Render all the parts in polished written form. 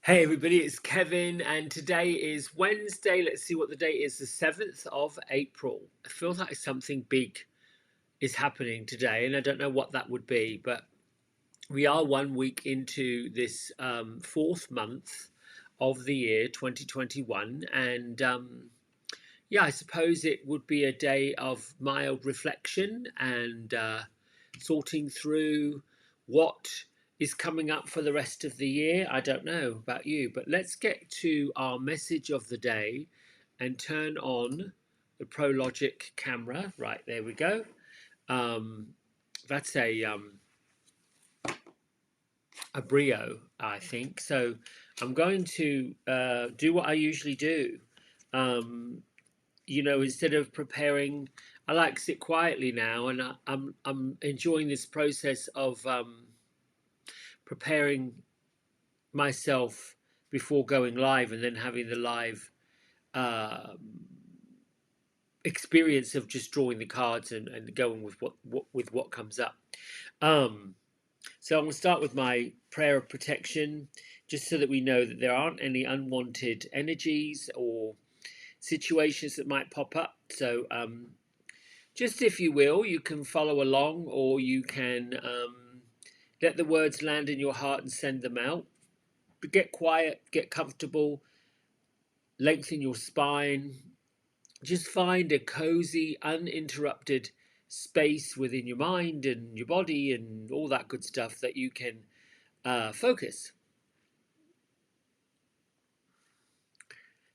Hey everybody, it's Kevin, and today is Wednesday. Let's see what the date is, the 7th of April. It feels like something big is happening today, and I don't know what that would be, but we are 1 week into this fourth month of the year 2021, and yeah, I suppose it would be a day of mild reflection and sorting through what is coming up for the rest of the year. I don't know about you, but let's get to our message of the day and turn on the ProLogic camera. Right, there we go. Um, that's a Brio, I think. So I'm going to do what I usually do. Um, instead of preparing, I like to sit quietly now, and I'm enjoying this process of preparing myself before going live, and then having the live uh, experience of just drawing the cards and going with what comes up. So I'm going to start with my prayer of protection, just so that we know that there aren't any unwanted energies or situations that might pop up. So just if you will, you can follow along, or you can let the words land in your heart and send them out. But get quiet, get comfortable, lengthen your spine. Just find a cozy, uninterrupted space within your mind and your body and all that good stuff that you can focus.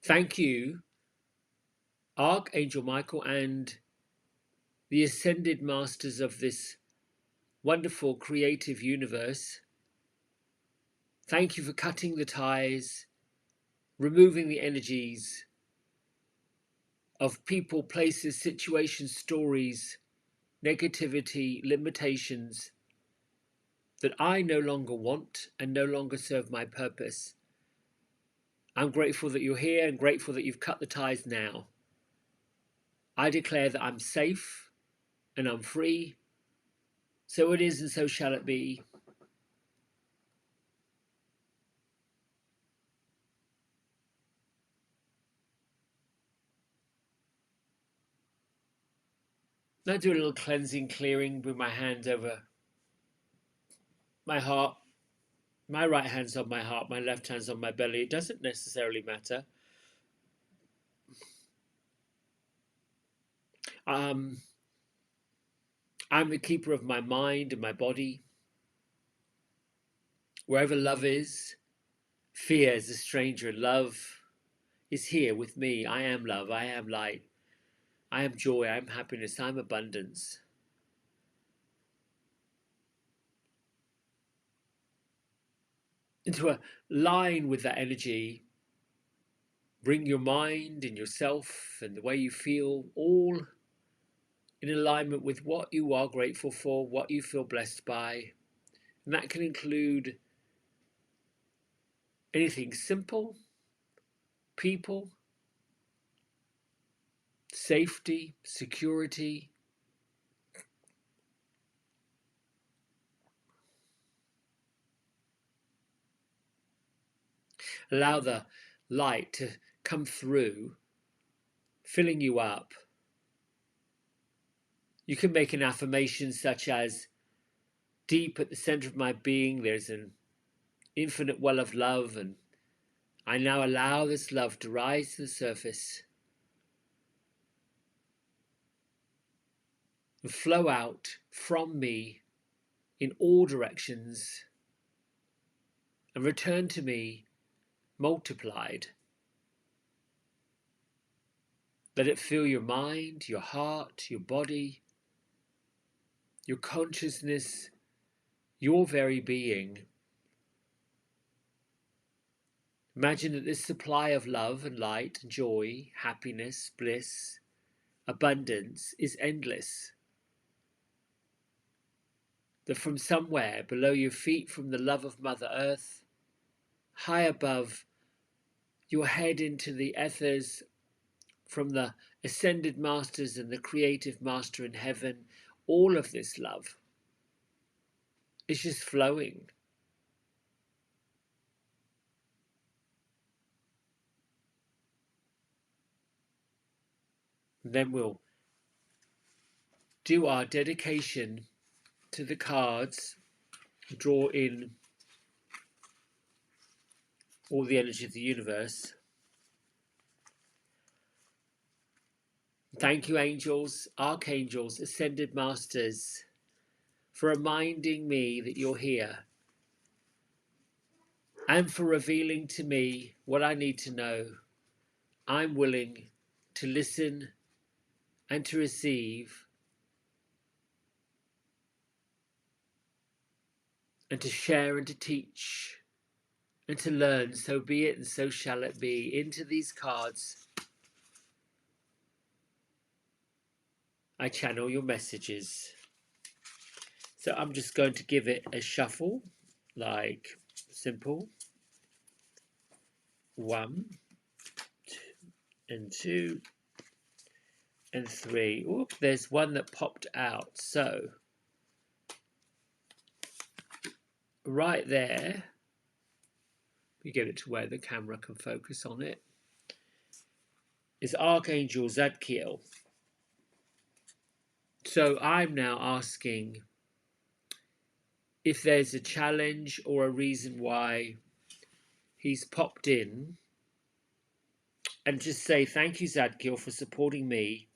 Thank you, Archangel Michael, and the ascended masters of this wonderful creative universe. Thank you for cutting the ties, removing the energies of people, places, situations, stories, negativity, limitations that I no longer want and no longer serve my purpose. I'm grateful that you're here and grateful that you've cut the ties now. I declare that I'm safe and I'm free. So it is and so shall it be. Now do a little cleansing, clearing with my hands over my heart. My right hand's on my heart, my left hand's on my belly. It doesn't necessarily matter. I'm the keeper of my mind and my body. Wherever love is, fear is a stranger. Love is here with me. I am love. I am light. I am joy. I am happiness. I am abundance. And to align with that energy, bring your mind and yourself and the way you feel all in alignment with what you are grateful for, what you feel blessed by. And that can include anything simple, people, safety, security. Allow the light to come through, filling you up. You can make an affirmation such as, deep at the center of my being, there's an infinite well of love, and I now allow this love to rise to the surface and flow out from me in all directions and return to me multiplied. Let it fill your mind, your heart, your body, your consciousness, your very being. Imagine that this supply of love and light, joy, happiness, bliss, abundance is endless. That from somewhere below your feet, from the love of Mother Earth, high above your head into the ethers, from the ascended masters and the creative master in heaven, all of this love is just flowing. And then we'll do our dedication to the cards, draw in all the energy of the universe. Thank you, angels, archangels, ascended masters, for reminding me that you're here and for revealing to me what I need to know. I'm willing to listen and to receive and to share and to teach and to learn. So be it and so shall it be. Into these cards I channel your messages. So I'm just going to give it a shuffle, like simple. 1 and 2 and 3. Oop, there's one that popped out. So right there, we get it to where the camera can focus on it, is Archangel Zadkiel. So I'm now asking if there's a challenge or a reason why he's popped in, and just say thank you, Zadkiel, for supporting me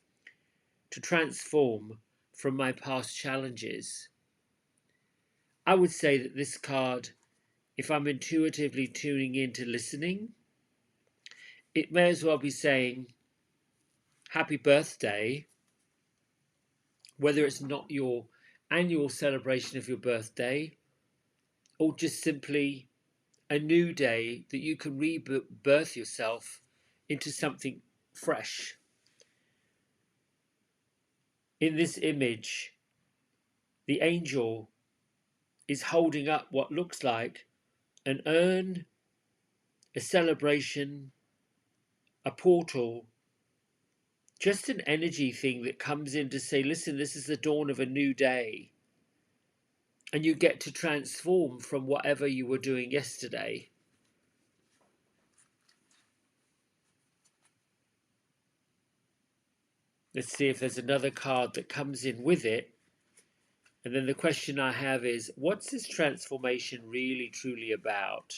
to transform from my past challenges. I would say that this card, if I'm intuitively tuning in to listening, it may as well be saying happy birthday, whether it's not your annual celebration of your birthday or just simply a new day that you can rebirth yourself into something fresh. In this image, the angel is holding up what looks like an urn, a celebration, a portal, just an energy thing that comes in to say, listen, this is the dawn of a new day. And you get to transform from whatever you were doing yesterday. Let's see if there's another card that comes in with it. And then the question I have is, what's this transformation really, truly about?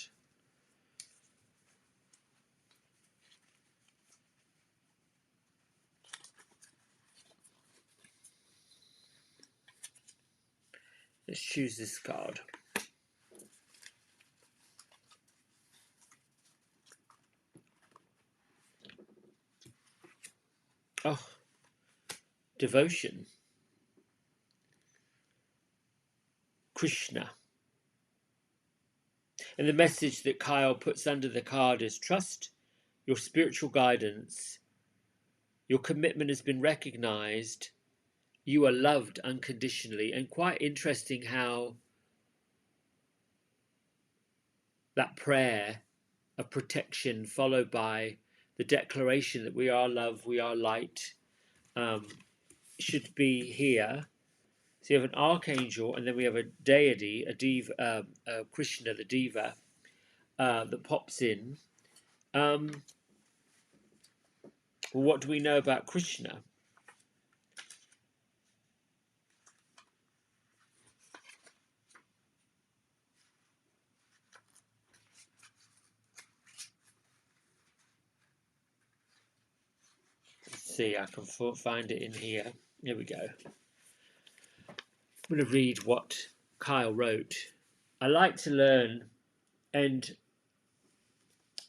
Let's choose this card. Oh, devotion. Krishna. And the message that Kyle puts under the card is trust your spiritual guidance. Your commitment has been recognized. You are loved unconditionally. And quite interesting how that prayer of protection followed by the declaration that we are love, we are light, should be here. So you have an archangel, and then we have a deity, a diva, Krishna, the diva, that pops in. Well, what do we know about Krishna? Let's see, I can find it in here. Here we go. I'm going to read what Kyle wrote. I like to learn, and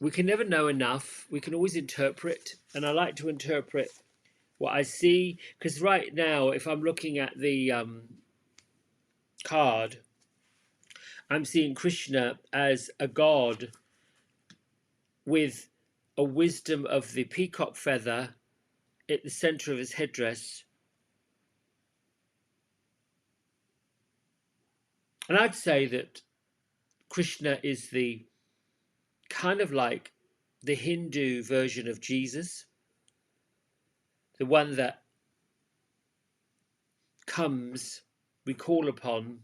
we can never know enough. We can always interpret, and I like to interpret what I see, because right now, if I'm looking at the card, I'm seeing Krishna as a god with a wisdom of the peacock feather at the center of his headdress. And I'd say that Krishna is the kind of like the Hindu version of Jesus, the one that comes, we call upon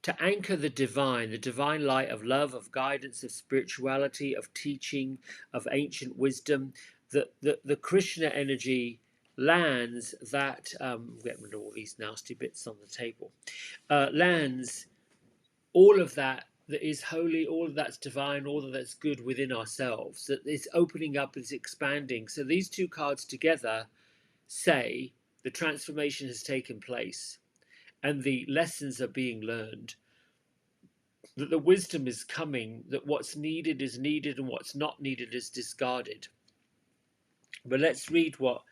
to anchor the divine light of love, of guidance, of spirituality, of teaching, of ancient wisdom. The Krishna energy lands that, get rid of all these nasty bits on the table, lands all of that that is holy, all of that's divine, all of that's good within ourselves, that it's opening up, it's expanding. So these two cards together say the transformation has taken place and the lessons are being learned, that the wisdom is coming, that what's needed is needed and what's not needed is discarded. But let's read what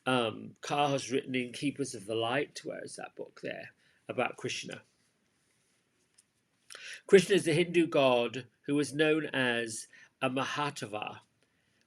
Carr has written in Keepers of the Light. Where is that book there? About Krishna. Krishna is a Hindu god who is known as a Mahatava,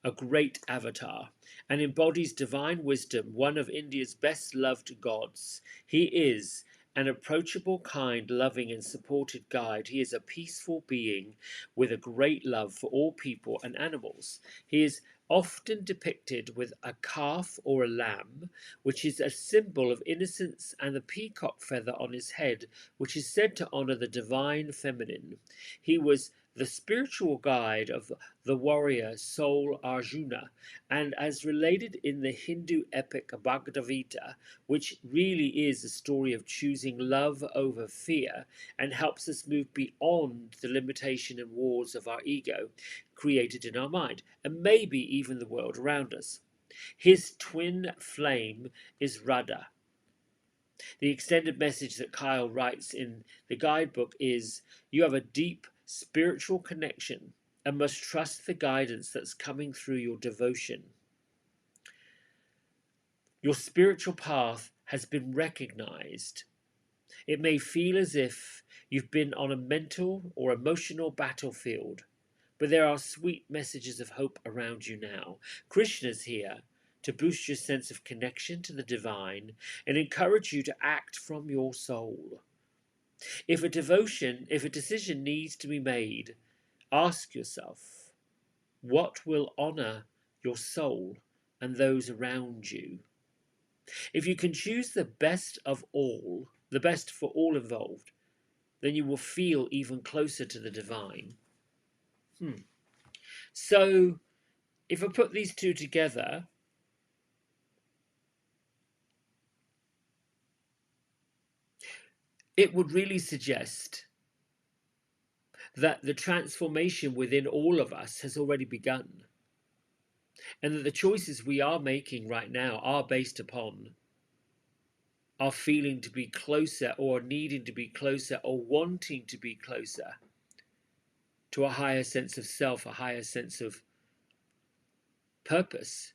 a great avatar, and embodies divine wisdom, one of India's best loved gods. He is an approachable, kind, loving, and supported guide. He is a peaceful being with a great love for all people and animals. He is often depicted with a calf or a lamb, which is a symbol of innocence, and the peacock feather on his head, which is said to honor the divine feminine. He was the spiritual guide of the warrior soul Arjuna, and as related in the Hindu epic Bhagavad Gita, which really is a story of choosing love over fear and helps us move beyond the limitation and walls of our ego created in our mind, and maybe even the world around us. His twin flame is Radha. The extended message that Kyle writes in the guidebook is, you have a deep spiritual connection and must trust the guidance that's coming through your devotion. Your spiritual path has been recognized. It may feel as if you've been on a mental or emotional battlefield, but there are sweet messages of hope around you now. Krishna's here to boost your sense of connection to the divine and encourage you to act from your soul. If a decision needs to be made, ask yourself, what will honor your soul and those around you? If you can choose the best of all, the best for all involved, then you will feel even closer to the divine. So, if I put these two together, it would really suggest that the transformation within all of us has already begun, and that the choices we are making right now are based upon our feeling to be closer, or needing to be closer, or wanting to be closer to a higher sense of self, a higher sense of purpose.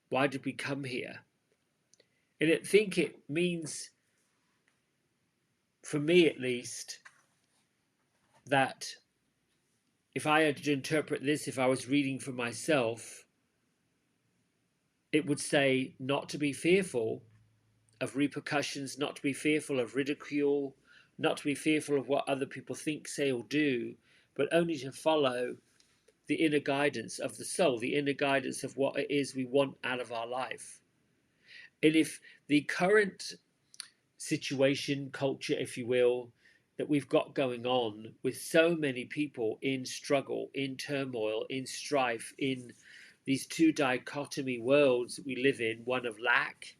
Why did we come here? And I think it means, for me at least, that if I had to interpret this, if I was reading for myself, it would say not to be fearful of repercussions, not to be fearful of ridicule, not to be fearful of what other people think, say, or do, but only to follow the inner guidance of the soul, the inner guidance of what it is we want out of our life. And if the current situation, culture, if you will, that we've got going on with so many people in struggle, in turmoil, in strife, in these two dichotomy worlds we live in, one of lack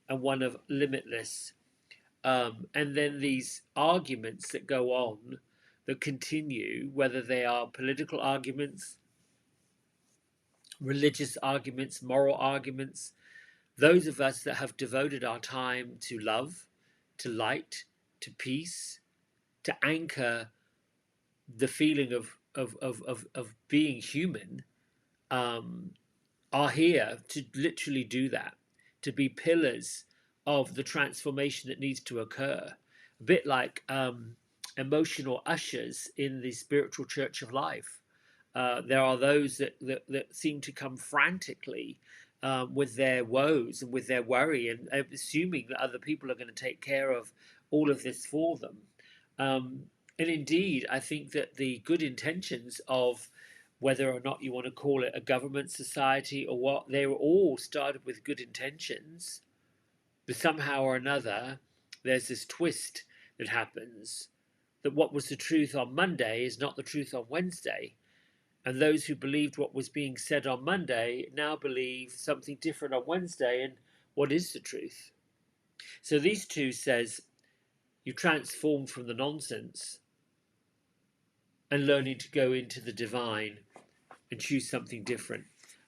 and one of limitless, and then these arguments that go on, that continue, whether they are political arguments, religious arguments, moral arguments, those of us that have devoted our time to love, to light, to peace, to anchor the feeling of being human, are here to literally do that, to be pillars of the transformation that needs to occur. A bit like emotional ushers in the spiritual church of life. There are those that seem to come frantically with their woes and with their worry, and assuming that other people are going to take care of all of this for them. And indeed, I think that the good intentions of, whether or not you want to call it a government society or what, they were all started with good intentions. But somehow or another, there's this twist that happens, that what was the truth on Monday is not the truth on Wednesday. And those who believed what was being said on Monday now believe something different on Wednesday. And What is the truth? So these two says you transform from the nonsense and learning to go into the divine and choose something different.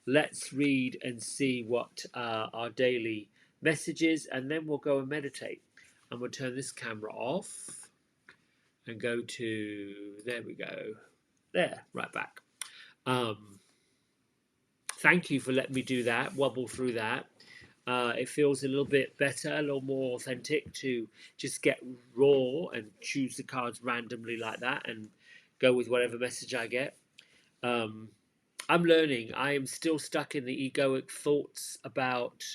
Let's read and see what our daily message is, and then we'll go and meditate. And we'll turn this camera off and go to, there we go, there, right back. Thank you for letting me do that, wobble through that. It feels a little bit better, a little more authentic to just get raw and choose the cards randomly like that and go with whatever message I get. I'm learning. I am still stuck in the egoic thoughts about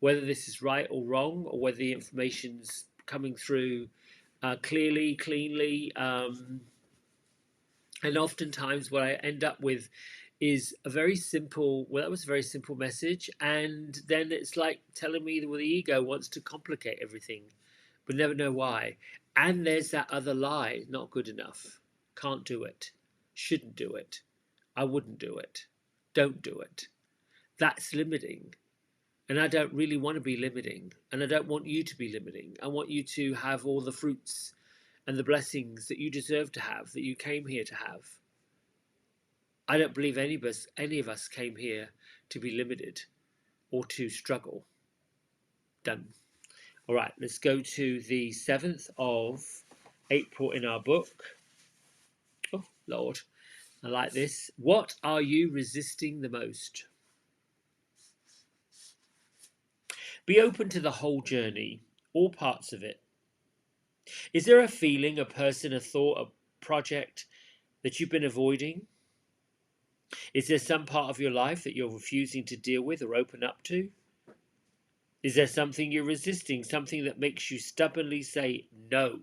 whether this is right or wrong, or whether the information's coming through clearly, cleanly. And oftentimes, what I end up with is a very simple, well, that was a very simple message. And then it's like telling me that the ego wants to complicate everything, but never know why. And there's that other lie, not good enough, can't do it, shouldn't do it, I wouldn't do it, don't do it. That's limiting. And I don't really want to be limiting. And I don't want you to be limiting. I want you to have all the fruits and the blessings that you deserve to have, that you came here to have. I don't believe any of us came here to be limited or to struggle. Done. All right, let's go to the 7th of April in our book. Oh, Lord, I like this. What are you resisting the most? Be open to the whole journey, all parts of it. Is there a feeling, a person, a thought, a project that you've been avoiding? Is there some part of your life that you're refusing to deal with or open up to? Is there something you're resisting, something that makes you stubbornly say no?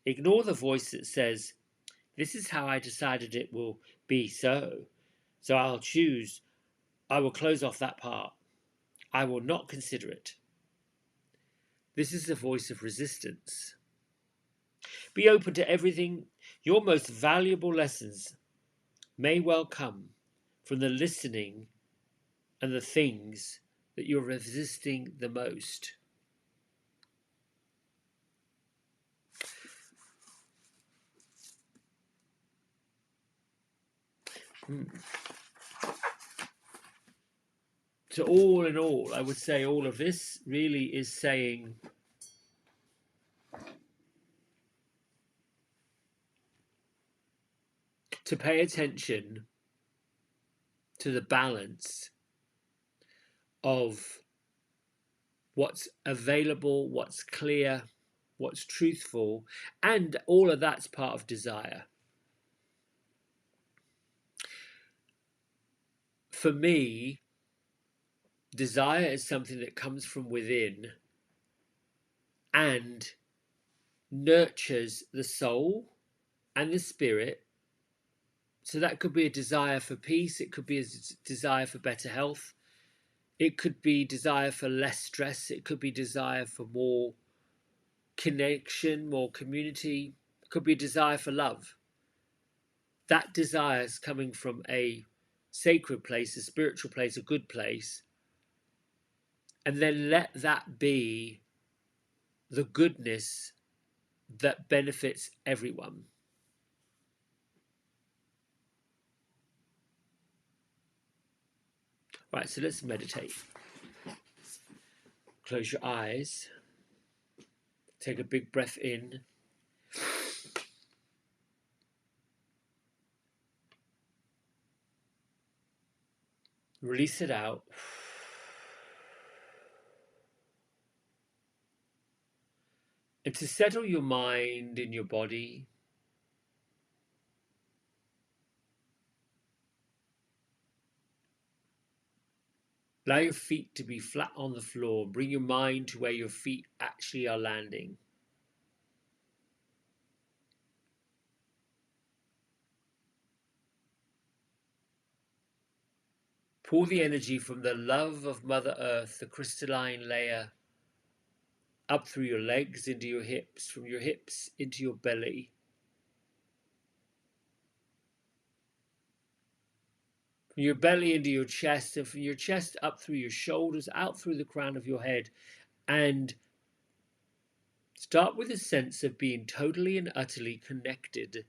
Ignore the voice that says, this is how I decided it will be so I'll choose, I will close off that part. I will not consider it. This is the voice of resistance. Be open to everything. Your most valuable lessons may well come from the listening and the things that you're resisting the most. So all in all, I would say all of this really is saying to pay attention to the balance of what's available, what's clear, what's truthful, and all of that's part of desire. For me, desire is something that comes from within and nurtures the soul and the spirit. So that could be a desire for peace, it could be a desire for better health, it could be desire for less stress, it could be desire for more connection, more community, it could be a desire for love. That desire is coming from a sacred place, a spiritual place, a good place, and then let that be the goodness that benefits everyone. Right, so let's meditate. Close your eyes. Take a big breath in. Release it out. And to settle your mind and your body, allow your feet to be flat on the floor. Bring your mind to where your feet actually are landing. Pull the energy from the love of Mother Earth, the crystalline layer, up through your legs into your hips, from your hips into your belly, From your belly into your chest, and from your chest up through your shoulders, out through the crown of your head. And start with a sense of being totally and utterly connected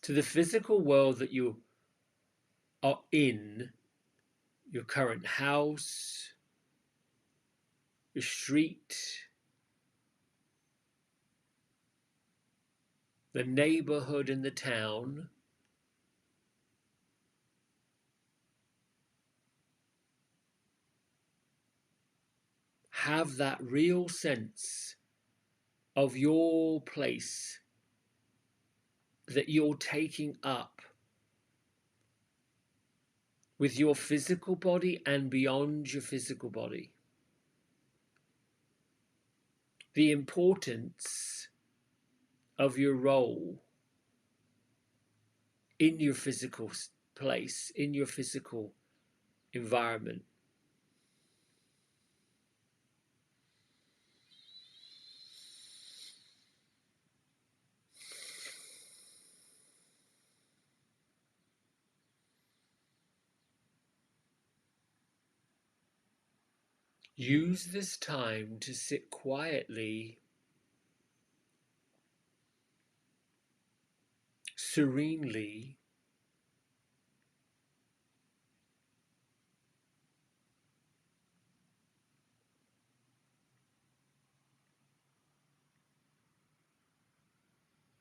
to the physical world that you are in, your current house, your street, the neighborhood and the town. Have that real sense of your place that you're taking up with your physical body and beyond your physical body. The importance of your role in your physical place, in your physical environment. Use this time to sit quietly, serenely,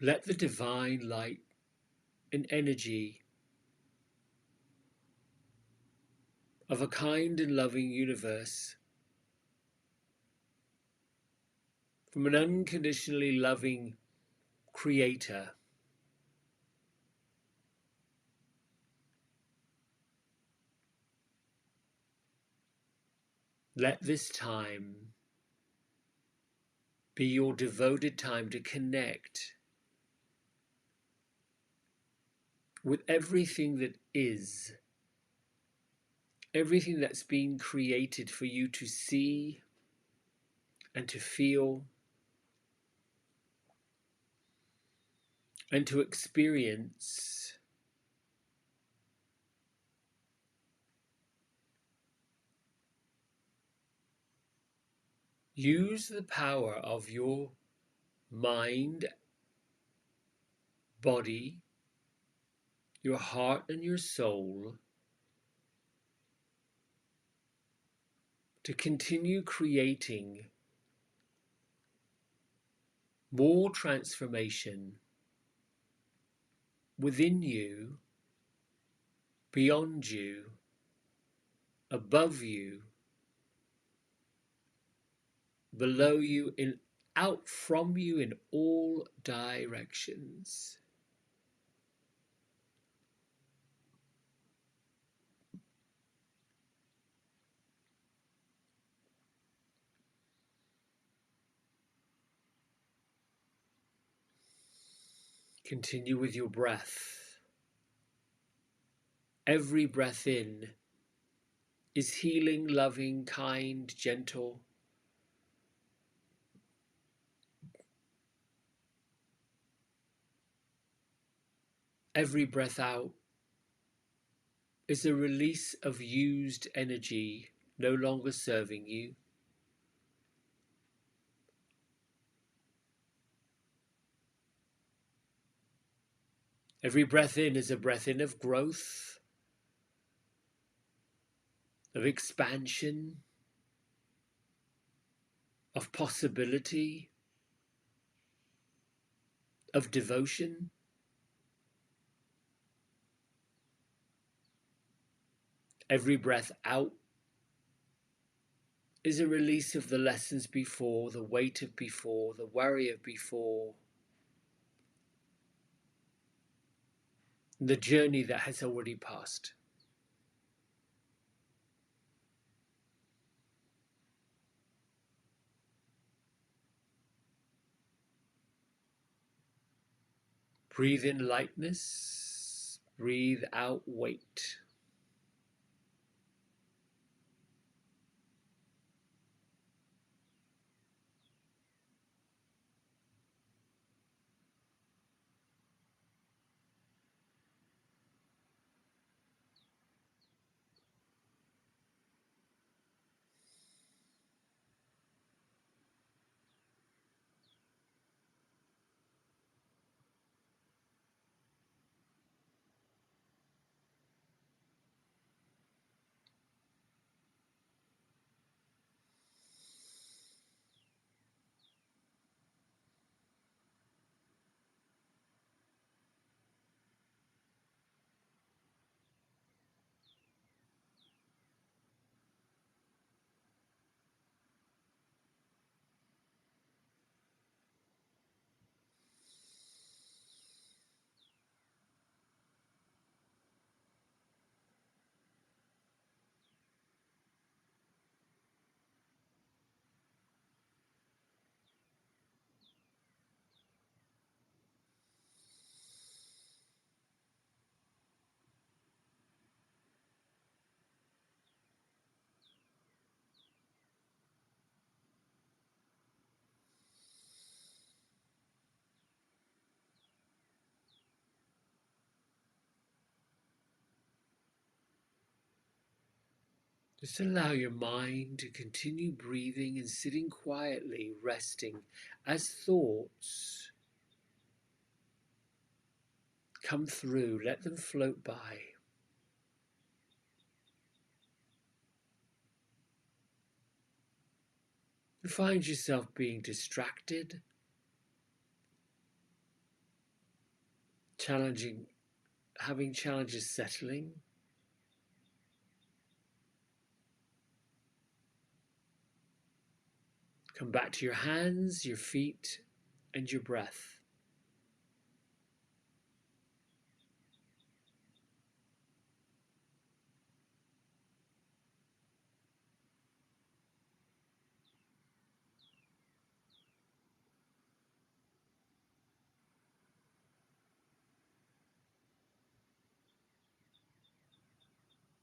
let the divine light and energy of a kind and loving universe from an unconditionally loving creator. Let this time be your devoted time to connect with everything that is, everything that's been created for you to see and to feel and to experience. Use the power of your mind, body, your heart and your soul to continue creating more transformation within you, beyond you, above you, below you, in out from you in all directions. Continue with your breath. Every breath in is healing, loving, kind, gentle. Every breath out is a release of used energy no longer serving you. Every breath in is a breath in of growth, of expansion, of possibility, of devotion. Every breath out is a release of the lessons before, the weight of before, the worry of before, the journey that has already passed. Breathe in lightness, breathe out weight. Just allow your mind to continue breathing and sitting quietly, resting as thoughts come through. Let them float by. You find yourself being distracted, having challenges settling. Come back to your hands, your feet, and your breath.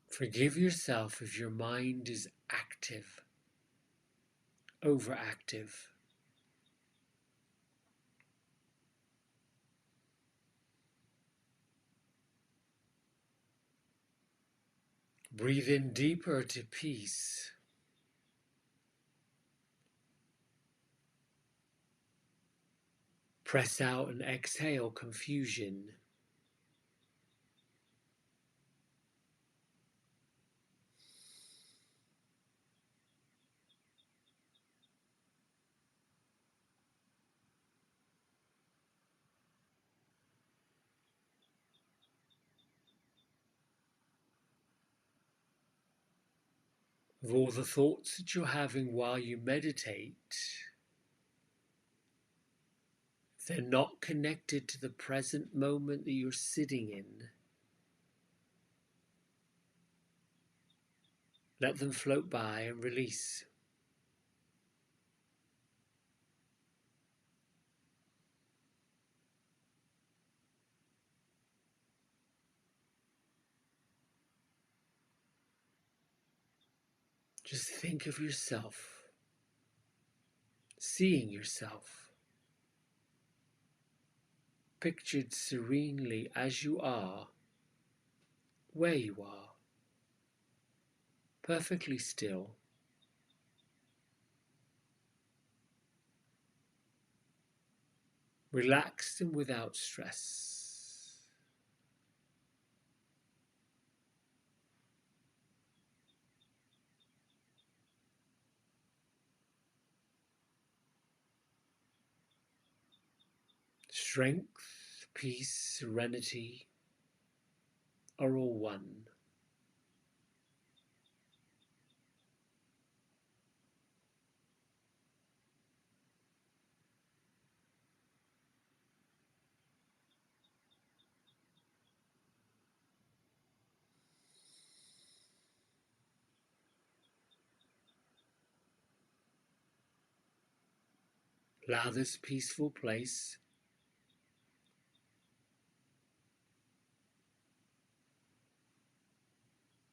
Forgive yourself if your mind is active, overactive. Breathe in deeper to peace. Press out and exhale confusion. Of all the thoughts that you're having while you meditate, if they're not connected to the present moment that you're sitting in, let them float by and release. Just think of yourself, seeing yourself, pictured serenely as you are, where you are, perfectly still, relaxed and without stress. Strength, peace, serenity are all one. Allow this peaceful place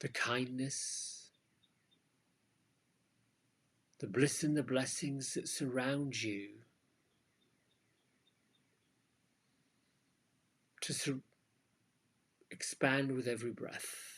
the kindness, the bliss and the blessings that surround you to expand with every breath.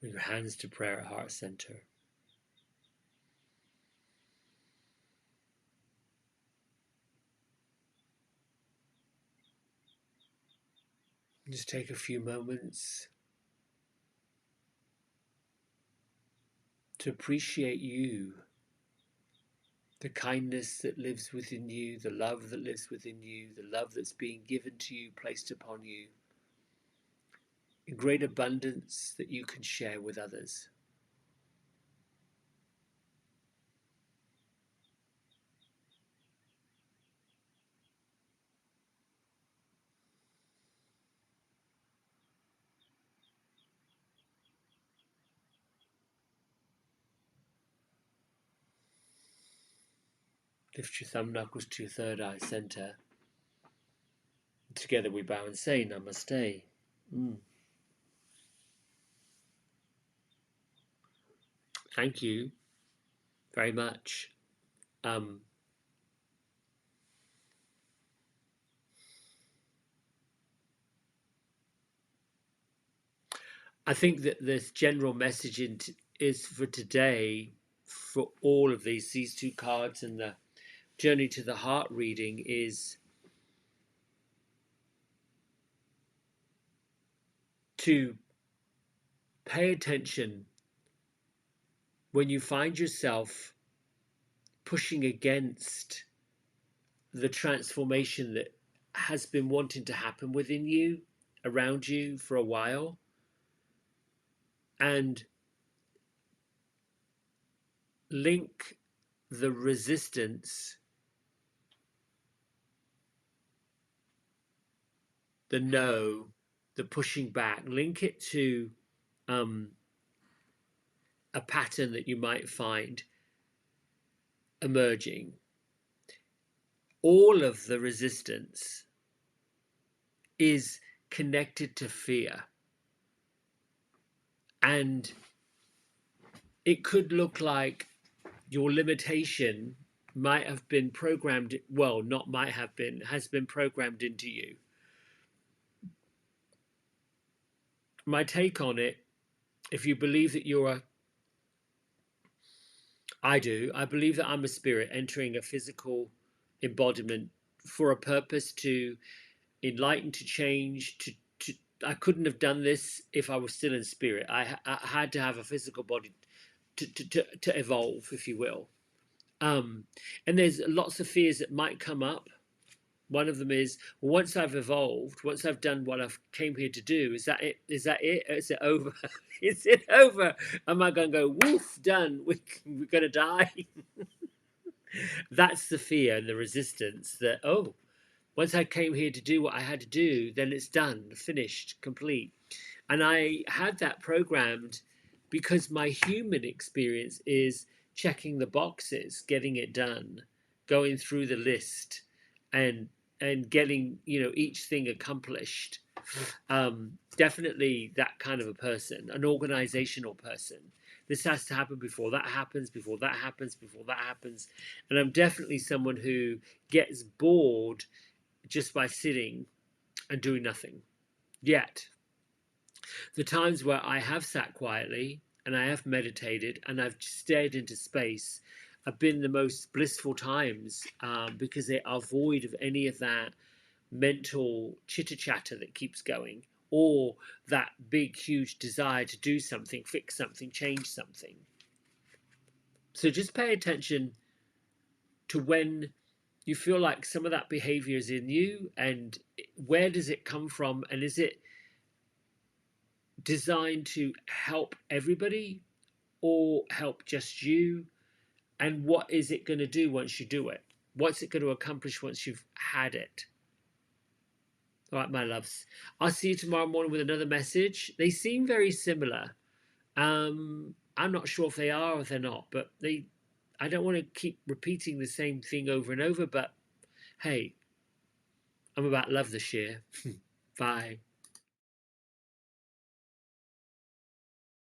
Bring your hands to prayer at heart center. Just take a few moments to appreciate you, the kindness that lives within you, the love that lives within you, the love that's being given to you, placed upon you, in great abundance that you can share with others. Lift your thumb knuckles to your third eye center. Together we bow and say Namaste. Thank you very much. I think that this general message is for today, for all of these two cards and the journey to the heart reading, is to pay attention when you find yourself pushing against the transformation that has been wanting to happen within you, around you for a while, and link the resistance, the no, the pushing back, link it to a pattern that you might find emerging. All of the resistance is connected to fear. And it could look like your limitation might have been programmed, well, not might have been, has been programmed into you. My take on it, if you believe that you're a, I do, I believe that I'm a spirit entering a physical embodiment for a purpose to enlighten, to change, to I couldn't have done this if I was still in spirit. I had to have a physical body to evolve, if you will. And there's lots of fears that might come up. One of them is, well, once I've evolved, once I've done what I've came here to do, is that it? Is that it? Is it over? Is it over? Am I going to go, woof, done, we're going to die? That's the fear and the resistance that, oh, once I came here to do what I had to do, then it's done, finished, complete. And I had that programmed because my human experience is checking the boxes, getting it done, going through the list, and getting each thing accomplished. Definitely that kind of a person, an organizational person. This has to happen before that happens, before that happens, before that happens. And I'm definitely someone who gets bored just by sitting and doing nothing. Yet, the times where I have sat quietly and I have meditated and I've stared into space have been the most blissful times, because they are void of any of that mental chitter chatter that keeps going, or that big, huge desire to do something, fix something, change something. So just pay attention to when you feel like some of that behavior is in you, and where does it come from, and is it designed to help everybody or help just you, and what is it going to do once you do it? What's it going to accomplish once you've had it? All right, my loves, I'll see you tomorrow morning with another message. They seem very similar. I'm not sure if they are or if they're not, but I don't want to keep repeating the same thing over and over, but hey, I'm about love this year. Bye.